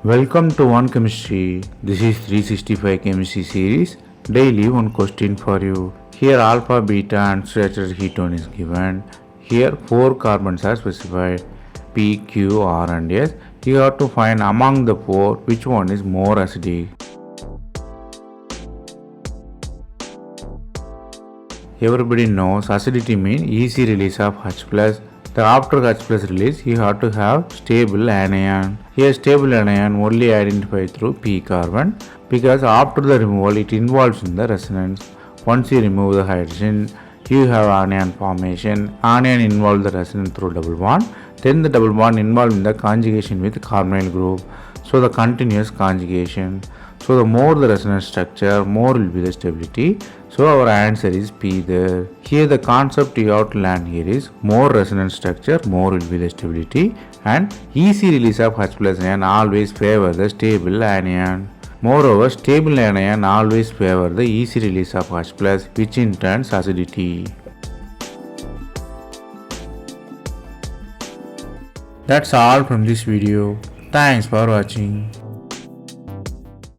Welcome to One Chemistry. This is 365 Chemistry series. Daily one question for you. Here alpha, beta and saturated ketone is given. Here 4 carbons are specified. P, Q, R and S. You have to find among the 4 which one is more acidic. Everybody knows acidity means easy release of H+. After H+ release, you have to have stable anion. Here stable anion only identified through P carbon because after the removal it involves in the resonance. Once you remove the hydrogen, you have anion formation. Anion involves the resonance through double bond. Then the double bond involved in the conjugation with carbonyl group. So the continuous conjugation. So the more the resonance structure, more will be the stability. So our answer is P there. Here the concept you have to learn here is more resonance structure, more will be the stability, and easy release of H+ anion always favor the stable anion. Moreover, stable anion always favor the easy release of H+, which in turn acidity. That's all from this video. Thanks for watching.